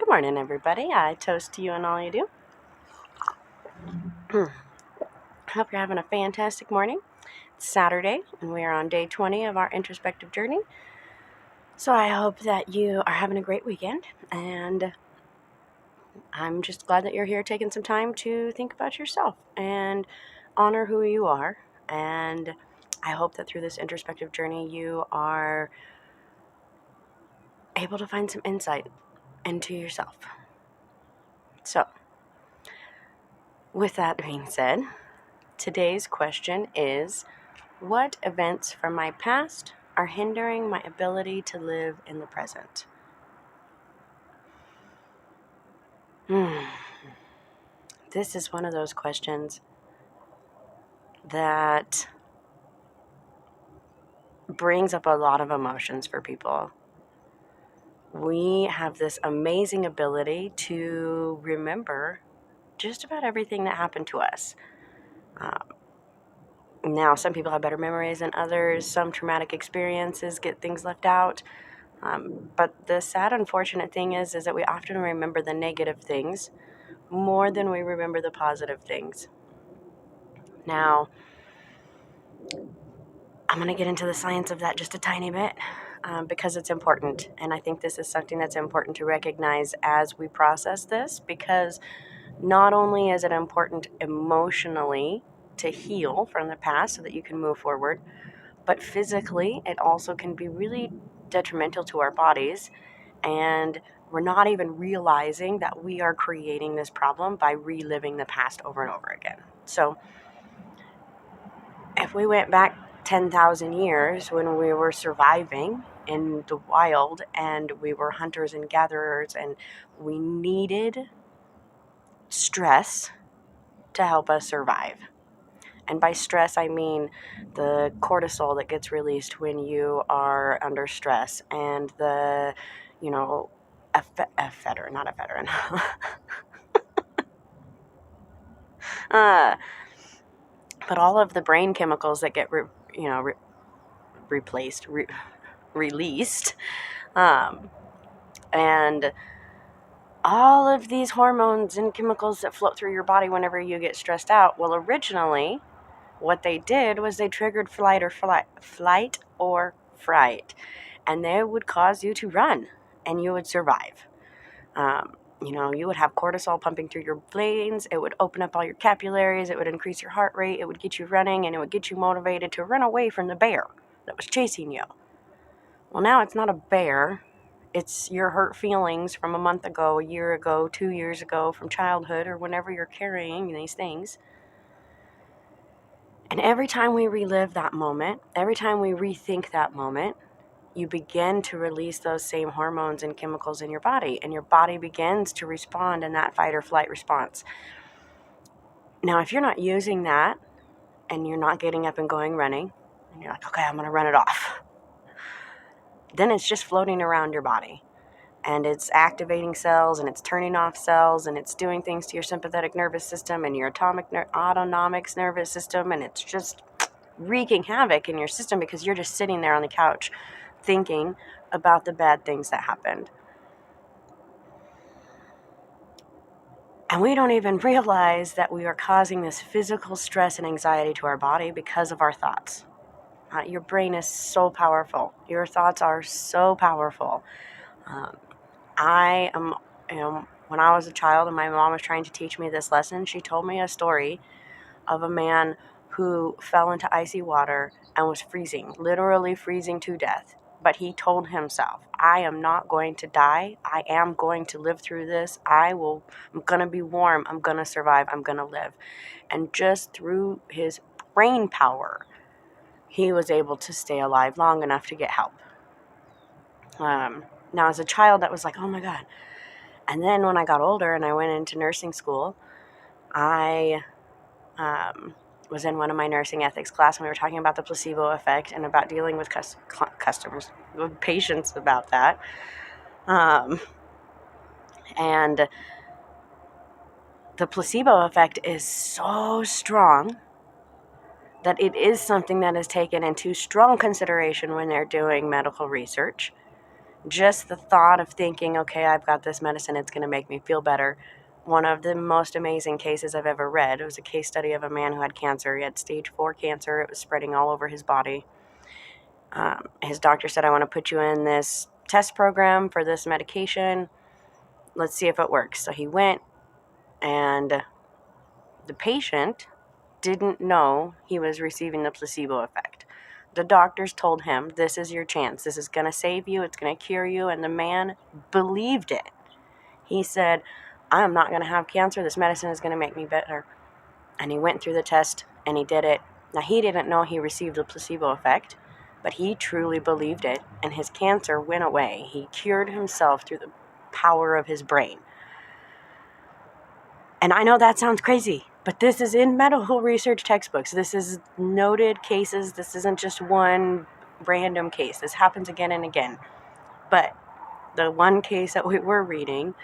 Good morning, everybody. I toast to you and all you do. Hope you're having a fantastic morning. It's Saturday, and we are on day 20 of our introspective journey. So I hope that you are having a great weekend, and I'm just glad that you're here taking some time to think about yourself and honor who you are. And I hope that through this introspective journey, you are able to find some insight into yourself. So, with that being said, today's question is, what events from my past are hindering my ability to live in the present? This is one of those questions that brings up a lot of emotions for people. We have this amazing ability to remember just about everything that happened to us. Now, some people have better memories than others. Some traumatic experiences get things left out. But the sad, unfortunate thing is that we often remember the negative things more than we remember the positive things. Now, I'm going to get into the science of that just a tiny bit because it's important. And I think this is something that's important to recognize as we process this, because not only is it important emotionally to heal from the past so that you can move forward, but physically it also can be really detrimental to our bodies. And we're not even realizing that we are creating this problem by reliving the past over and over again. So if we went back 10,000 years when we were surviving in the wild and we were hunters and gatherers and we needed stress to help us survive. And by stress, I mean the cortisol that gets released when you are under stress and the, ephedrine, not ephedrine. But all of the brain chemicals that get, released, and all of these hormones and chemicals that float through your body whenever you get stressed out. Well, originally, what they did was they triggered flight or fright, and they would cause you to run, and you would survive. You would have cortisol pumping through your veins. It would open up all your capillaries. It would increase your heart rate. It would get you running, and it would get you motivated to run away from the bear that was chasing you. Well, now it's not a bear. It's your hurt feelings from a month ago, a year ago, 2 years ago, from childhood, or whenever you're carrying these things. And every time we relive that moment, every time we rethink that moment, you begin to release those same hormones and chemicals in your body, and your body begins to respond in that fight or flight response. Now, if you're not using that and you're not getting up and going running, and you're like, okay, I'm going to run it off, then it's just floating around your body. And it's activating cells, and it's turning off cells, and it's doing things to your sympathetic nervous system and your autonomic nervous system, and it's just wreaking havoc in your system because you're just sitting there on the couch thinking about the bad things that happened. And we don't even realize that we are causing this physical stress and anxiety to our body because of our thoughts. Your brain is so powerful. Your thoughts are so powerful. When I was a child and my mom was trying to teach me this lesson, she told me a story of a man who fell into icy water and was freezing, literally freezing to death. But he told himself, I am not going to die. I am going to live through this. I'm going to be warm. I'm going to survive. I'm going to live. And just through his brain power, he was able to stay alive long enough to get help. Now, as a child, that was like, oh my God. And then when I got older and I went into nursing school, I was in one of my nursing ethics class, and we were talking about the placebo effect and about dealing with with patients about that. And the placebo effect is so strong that it is something that is taken into strong consideration when they're doing medical research. Just the thought of thinking, okay, I've got this medicine, it's going to make me feel better. One of the most amazing cases I've ever read. It was a case study of a man who had cancer. He had stage 4 cancer. It was spreading all over his body. His doctor said, I want to put you in this test program for this medication. Let's see if it works. So he went, and the patient didn't know he was receiving the placebo effect. The doctors told him, this is your chance. This is going to save you. It's going to cure you. And the man believed it. He said, I'm not going to have cancer. This medicine is going to make me better. And he went through the test and he did it. Now, he didn't know he received the placebo effect, but he truly believed it. And his cancer went away. He cured himself through the power of his brain. And I know that sounds crazy, but this is in medical research textbooks. This is noted cases. This isn't just one random case. This happens again and again. But the one case that we were reading,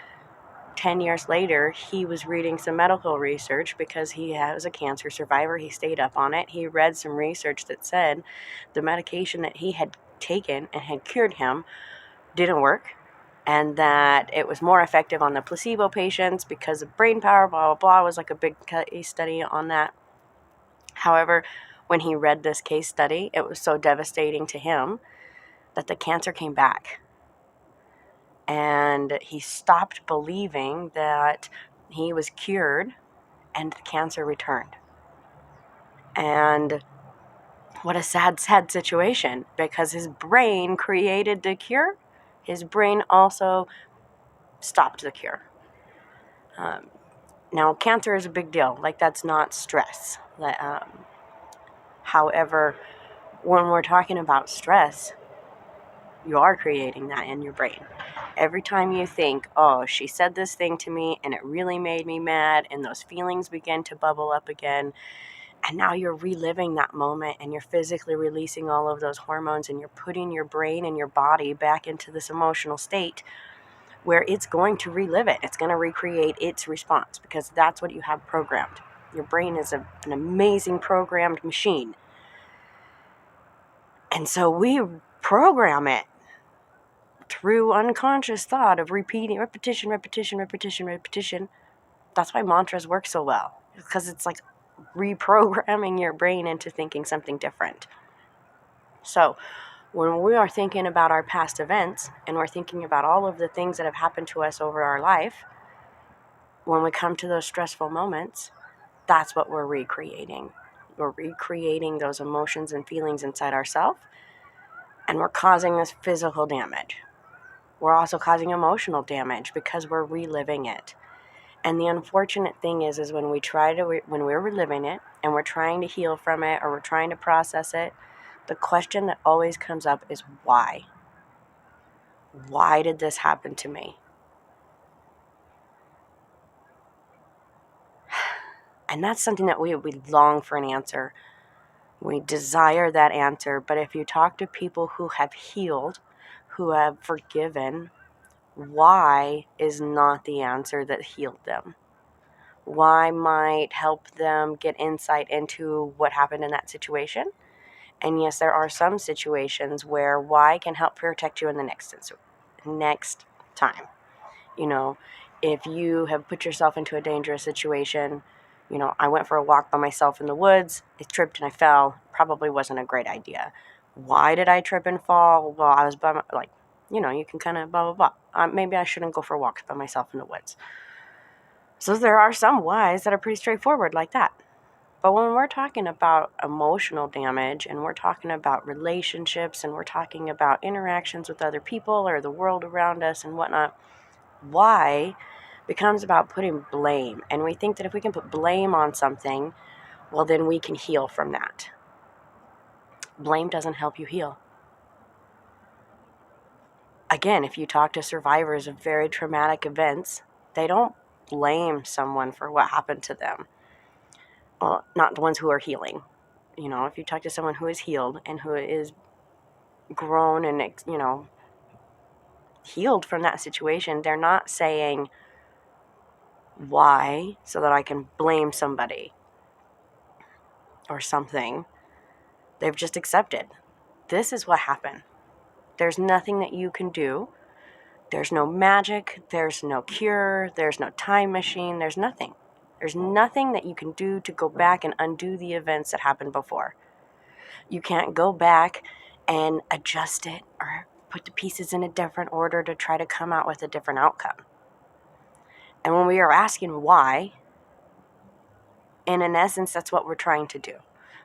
10 years later, he was reading some medical research because he was a cancer survivor. He stayed up on it. He read some research that said the medication that he had taken and had cured him didn't work, and that it was more effective on the placebo patients because of brain power, blah, blah, blah. It was like a big case study on that. However, when he read this case study, it was so devastating to him that the cancer came back. And he stopped believing that he was cured and the cancer returned. And what a sad, sad situation, because his brain created the cure. His brain also stopped the cure. Now, cancer is a big deal. Like, that's not stress. However, when we're talking about stress, you are creating that in your brain. Every time you think, oh, she said this thing to me and it really made me mad, and those feelings begin to bubble up again, and now you're reliving that moment and you're physically releasing all of those hormones and you're putting your brain and your body back into this emotional state where it's going to relive it. It's going to recreate its response because that's what you have programmed. Your brain is an amazing programmed machine. And so we program it through unconscious thought of repeating, repetition. That's why mantras work so well, because it's like reprogramming your brain into thinking something different. So when we are thinking about our past events and we're thinking about all of the things that have happened to us over our life, when we come to those stressful moments, that's what we're recreating. We're recreating those emotions and feelings inside ourselves, and we're causing this physical damage. We're also causing emotional damage because we're reliving it. And the unfortunate thing is when we're reliving it and we're trying to heal from it or we're trying to process it, the question that always comes up is why? Why did this happen to me? And that's something that we long for an answer. We desire that answer. But if you talk to people who have healed, who have forgiven, why is not the answer that healed them. Why might help them get insight into what happened in that situation. And yes, there are some situations where why can help protect you in the next time. You know, if you have put yourself into a dangerous situation, you know, I went for a walk by myself in the woods, I tripped and I fell, probably wasn't a great idea. Why did I trip and fall? Well, I was you can kind of blah, blah, blah. Maybe I shouldn't go for walks by myself in the woods. So there are some whys that are pretty straightforward like that. But when we're talking about emotional damage and we're talking about relationships and we're talking about interactions with other people or the world around us and whatnot, why becomes about putting blame. And we think that if we can put blame on something, well, then we can heal from that. Blame doesn't help you heal. Again, if you talk to survivors of very traumatic events, they don't blame someone for what happened to them. Well, not the ones who are healing. You know, if you talk to someone who is healed and who is grown and, healed from that situation, they're not saying, why, so that I can blame somebody or something. They've just accepted. This is what happened. There's nothing that you can do. There's no magic. There's no cure. There's no time machine. There's nothing. There's nothing that you can do to go back and undo the events that happened before. You can't go back and adjust it or put the pieces in a different order to try to come out with a different outcome. And when we are asking why, in essence, that's what we're trying to do.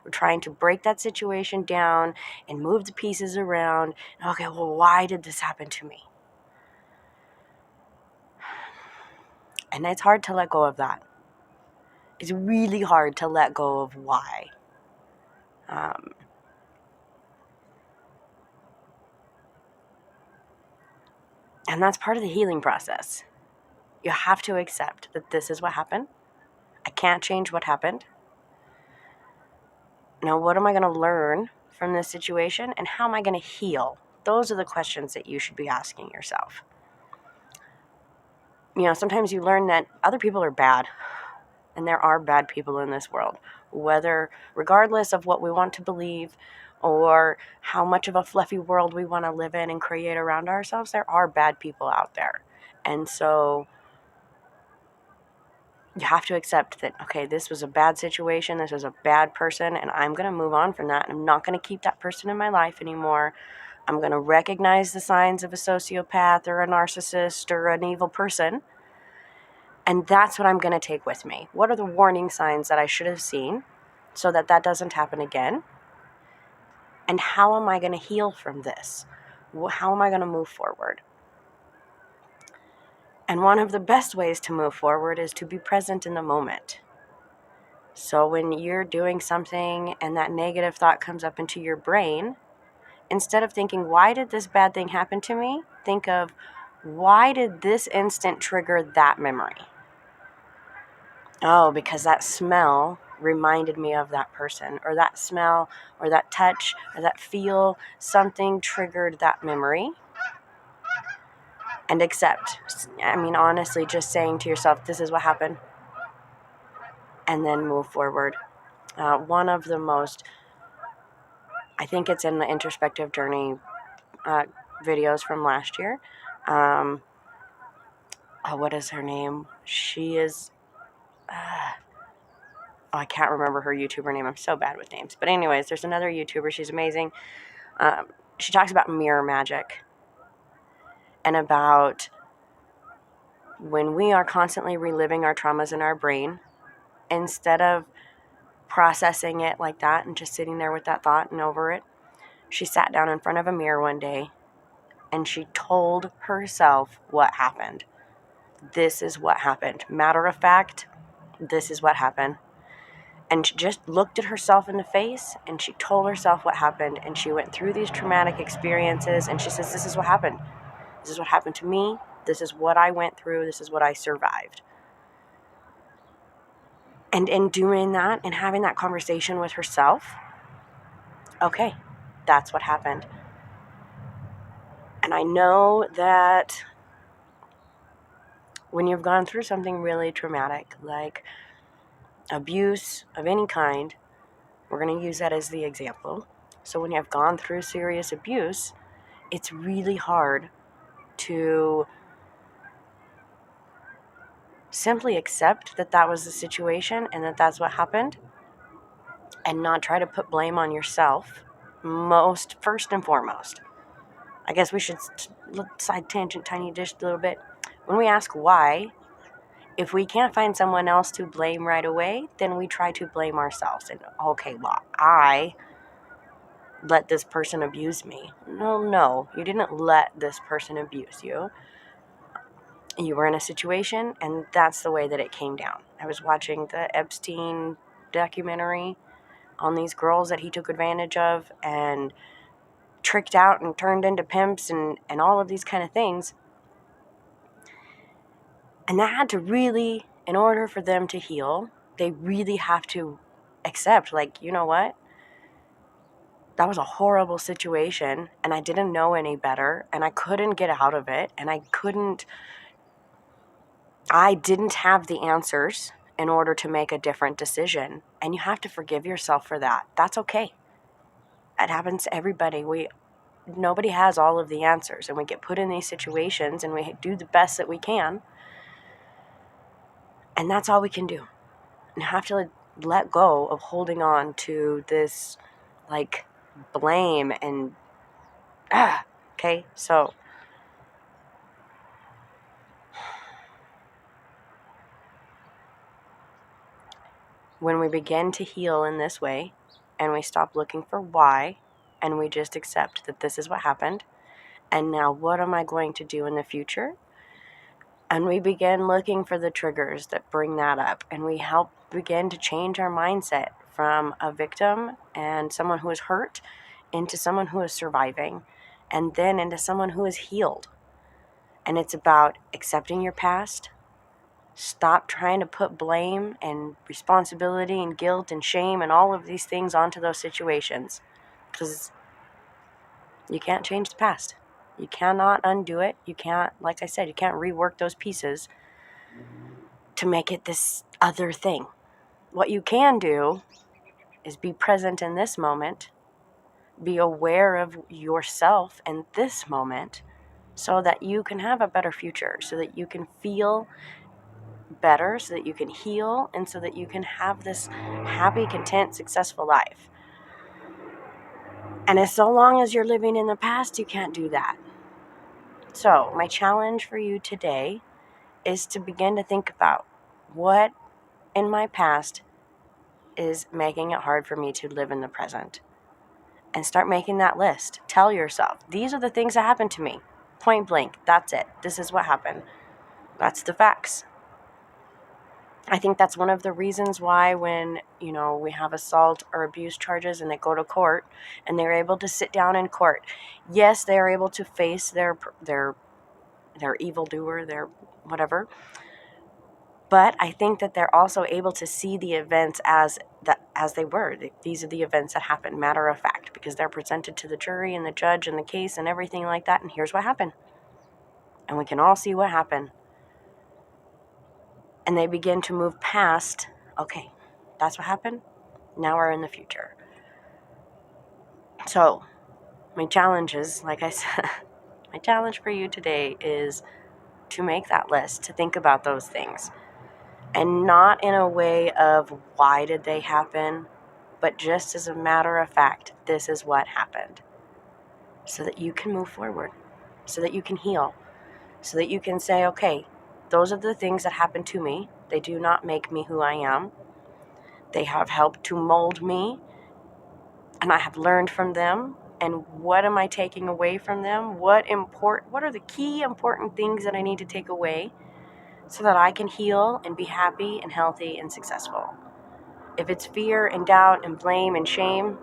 We're trying to break that situation down and move the pieces around. Okay, well, why did this happen to me? And it's hard to let go of that. It's really hard to let go of why. And that's part of the healing process. You have to accept that this is what happened. I can't change what happened. Now, what am I going to learn from this situation, and how am I going to heal? Those are the questions that you should be asking yourself. Sometimes you learn that other people are bad, and there are bad people in this world, regardless of what we want to believe or how much of a fluffy world we want to live in and create around ourselves. There are bad people out there. And so you have to accept that, okay, this was a bad situation, this was a bad person, and I'm going to move on from that. I'm not going to keep that person in my life anymore. I'm going to recognize the signs of a sociopath or a narcissist or an evil person, and that's what I'm going to take with me. What are the warning signs that I should have seen so that that doesn't happen again? And how am I going to heal from this? How am I going to move forward? And one of the best ways to move forward is to be present in the moment. So when you're doing something and that negative thought comes up into your brain, instead of thinking, why did this bad thing happen to me? Think of, why did this instant trigger that memory? Oh, because that smell reminded me of that person, or that smell, or that touch, or that feel, something triggered that memory. And accept. Honestly, just saying to yourself, this is what happened. And then move forward. One of the most, I think it's in the introspective journey videos from last year. What is her name? She is, I can't remember her YouTuber name. I'm so bad with names. But anyways, there's another YouTuber. She's amazing. She talks about mirror magic and about when we are constantly reliving our traumas in our brain, instead of processing it like that and just sitting there with that thought and over it, she sat down in front of a mirror one day and she told herself what happened. This is what happened. Matter of fact, this is what happened. And she just looked at herself in the face and she told herself what happened. And she went through these traumatic experiences and she says, this is what happened. This is what happened to me. This is what I went through. This is what I survived. And in doing that and having that conversation with herself, okay, that's what happened. And I know that when you've gone through something really traumatic, like abuse of any kind, we're going to use that as the example. So when you have gone through serious abuse, it's really hard to simply accept that that was the situation and that that's what happened, and not try to put blame on yourself first and foremost. I guess we should side tangent just a little bit. When we ask why, if we can't find someone else to blame right away, then we try to blame ourselves. And okay, well, I let this person abuse me. No, you didn't let this person abuse you. You were in a situation, and that's the way that it came down. I was watching the Epstein documentary on these girls that he took advantage of and tricked out and turned into pimps and all of these kind of things. And that had to really, in order for them to heal, they really have to accept, like, you know what? That was a horrible situation, and I didn't know any better, and I couldn't get out of it, and I didn't have the answers in order to make a different decision. And you have to forgive yourself for that. That's okay. It happens to everybody. nobody has all of the answers, and we get put in these situations and we do the best that we can, and that's all we can do. And have to let go of holding on to this like blame and okay. So when we begin to heal in this way and we stop looking for why and we just accept that this is what happened, and now what am I going to do in the future? And we begin looking for the triggers that bring that up, and we help begin to change our mindset from a victim and someone who is hurt into someone who is surviving, and then into someone who is healed. And it's about accepting your past. Stop trying to put blame and responsibility and guilt and shame and all of these things onto those situations, because you can't change the past. You cannot undo it. You can't, like I said, you can't rework those pieces to make it this other thing. What you can do is be present in this moment, be aware of yourself in this moment, so that you can have a better future, so that you can feel better, so that you can heal, and so that you can have this happy, content, successful life. And as so long as you're living in the past, you can't do that. So my challenge for you today is to begin to think about what in my past is making it hard for me to live in the present. And start making that list. Tell yourself, these are the things that happened to me. Point blank, that's it. This is what happened. That's the facts. I think that's one of the reasons why when, we have assault or abuse charges and they go to court and they're able to sit down in court. Yes, they are able to face their evildoer, their whatever. But I think that they're also able to see the events as they were. These are the events that happened, matter of fact, because they're presented to the jury and the judge and the case and everything like that. And here's what happened. And we can all see what happened. And they begin to move past, okay, that's what happened. Now we're in the future. So my challenge is, like I said, my challenge for you today is to make that list, to think about those things. And not in a way of why did they happen, but just as a matter of fact, this is what happened. So that you can move forward, so that you can heal, so that you can say, okay, those are the things that happened to me. They do not make me who I am. They have helped to mold me, and I have learned from them. And what am I taking away from them? What are the key important things that I need to take away so that I can heal and be happy and healthy and successful? If it's fear and doubt and blame and shame,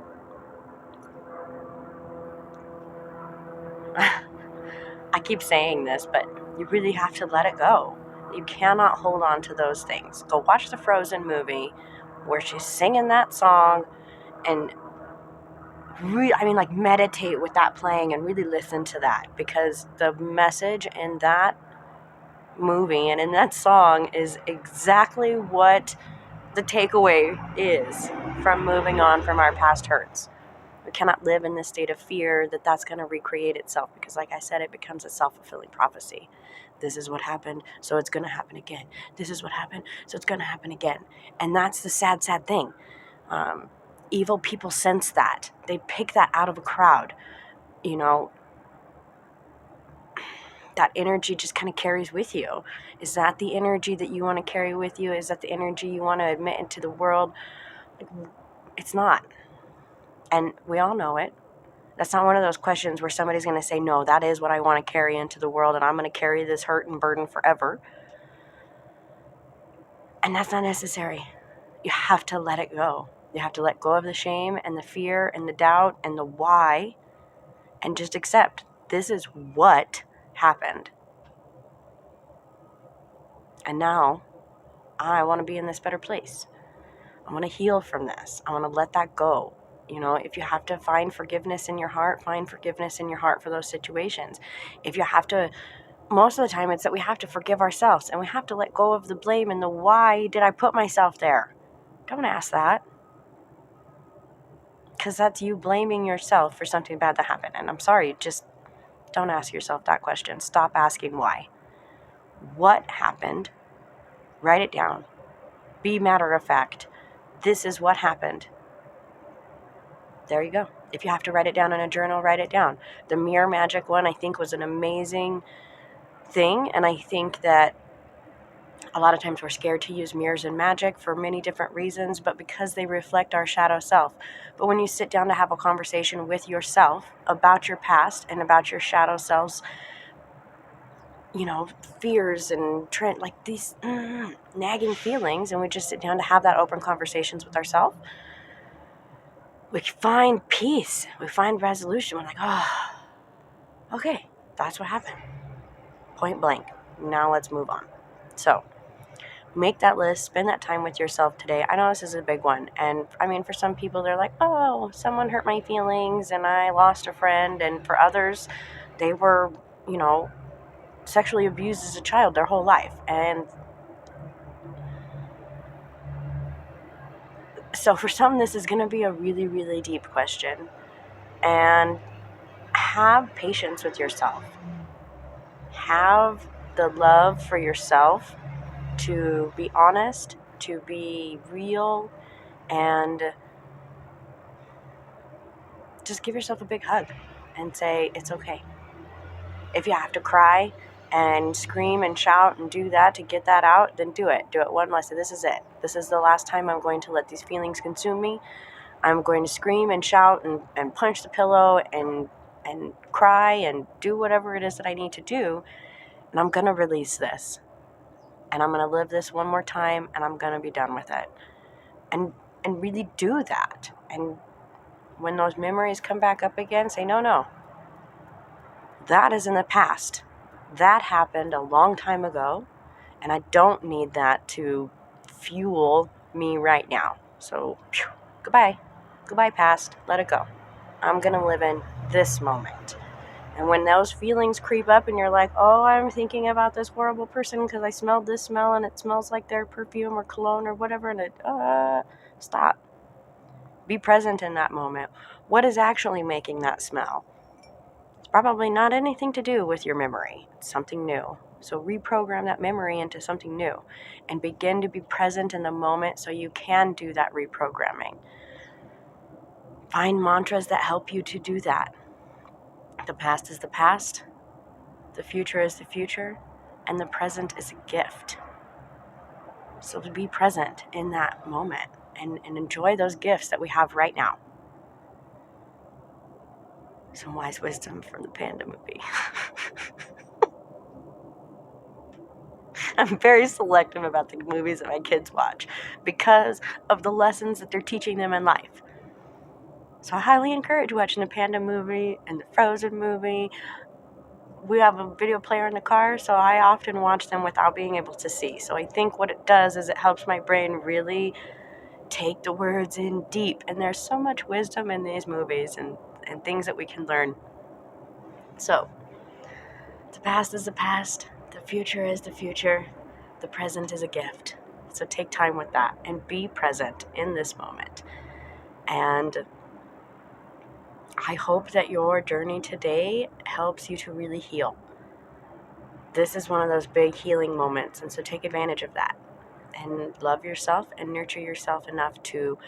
I keep saying this, but you really have to let it go. You cannot hold on to those things. Go watch the Frozen movie where she's singing that song and meditate with that playing and really listen to that, because the message in that movie and in that song is exactly what the takeaway is from moving on from our past hurts. We cannot live in this state of fear that that's going to recreate itself, because like I said, it becomes a self-fulfilling prophecy. This is what happened, so it's going to happen again. This is what happened, so it's going to happen again. And that's the sad, sad thing. Evil people sense that. They pick that out of a crowd. That energy just kind of carries with you. Is that the energy that you want to carry with you? Is that the energy you want to admit into the world? It's not. And we all know it. That's not one of those questions where somebody's going to say, no, that is what I want to carry into the world, and I'm going to carry this hurt and burden forever. And that's not necessary. You have to let it go. You have to let go of the shame and the fear and the doubt and the why, and just accept this is what happened. And now I want to be in this better place. I want to heal from this. I want to let that go. If you have to find forgiveness in your heart, find forgiveness in your heart for those situations. If you have to, most of the time it's that we have to forgive ourselves, and we have to let go of the blame and the why did I put myself there. Don't ask that. because that's you blaming yourself for something bad that happened. And I'm sorry, just don't ask yourself that question. Stop asking why. What happened? Write it down. Be matter of fact. This is what happened. There you go. If you have to write it down in a journal, write it down. The mirror magic one, I think, was an amazing thing. And I think that a lot of times we're scared to use mirrors in magic for many different reasons, but because they reflect our shadow self. But when you sit down to have a conversation with yourself about your past and about your shadow selves, fears and like these nagging feelings, and we just sit down to have that open conversations with ourselves, we find peace, we find resolution. We're like, oh, okay, that's what happened. Point blank. Now let's move on. So make that list, spend that time with yourself today. I know this is a big one. And I mean, for some people, they're like, oh, someone hurt my feelings and I lost a friend. And for others, they were, sexually abused as a child their whole life. And so for some, this is going to be a really, really deep question. And have patience with yourself. Have the love for yourself to be honest, to be real, and just give yourself a big hug and say, it's okay. If you have to cry and scream and shout and do that to get that out, then do it. Do it one last time. This is it. This is the last time I'm going to let these feelings consume me. I'm going to scream and shout and punch the pillow and cry and do whatever it is that I need to do. And I'm going to release this. And I'm going to live this one more time, and I'm going to be done with it. And really do that. And when those memories come back up again, say, no. That is in the past. That happened a long time ago, and I don't need that to fuel me right now. So, goodbye. Goodbye, past. Let it go. I'm going to live in this moment. And when those feelings creep up and you're like, oh, I'm thinking about this horrible person because I smelled this smell and it smells like their perfume or cologne or whatever, and stop. Be present in that moment. What is actually making that smell? It's probably not anything to do with your memory. It's something new. So reprogram that memory into something new and begin to be present in the moment so you can do that reprogramming. Find mantras that help you to do that. The past is the past, the future is the future, and the present is a gift. So to be present in that moment and enjoy those gifts that we have right now. Some wise wisdom from the Panda movie. I'm very selective about the movies that my kids watch because of the lessons that they're teaching them in life. So I highly encourage watching the Panda movie and the Frozen movie. We have a video player in the car, so I often watch them without being able to see. So I think what it does is it helps my brain really take the words in deep. And there's so much wisdom in these movies and things that we can learn. So the past is the past. The future is the future. The present is a gift. So take time with that and be present in this moment. And I hope that your journey today helps you to really heal. This is one of those big healing moments, and so take advantage of that. And love yourself and nurture yourself enough to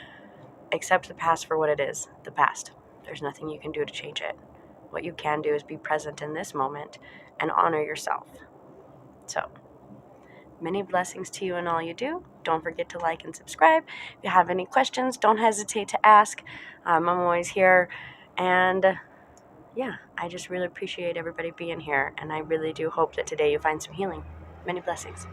accept the past for what it is, the past. There's nothing you can do to change it. What you can do is be present in this moment and honor yourself. So, many blessings to you in all you do. Don't forget to like and subscribe. If you have any questions, don't hesitate to ask. I'm always here. And I just really appreciate everybody being here. And I really do hope that today you find some healing. Many blessings.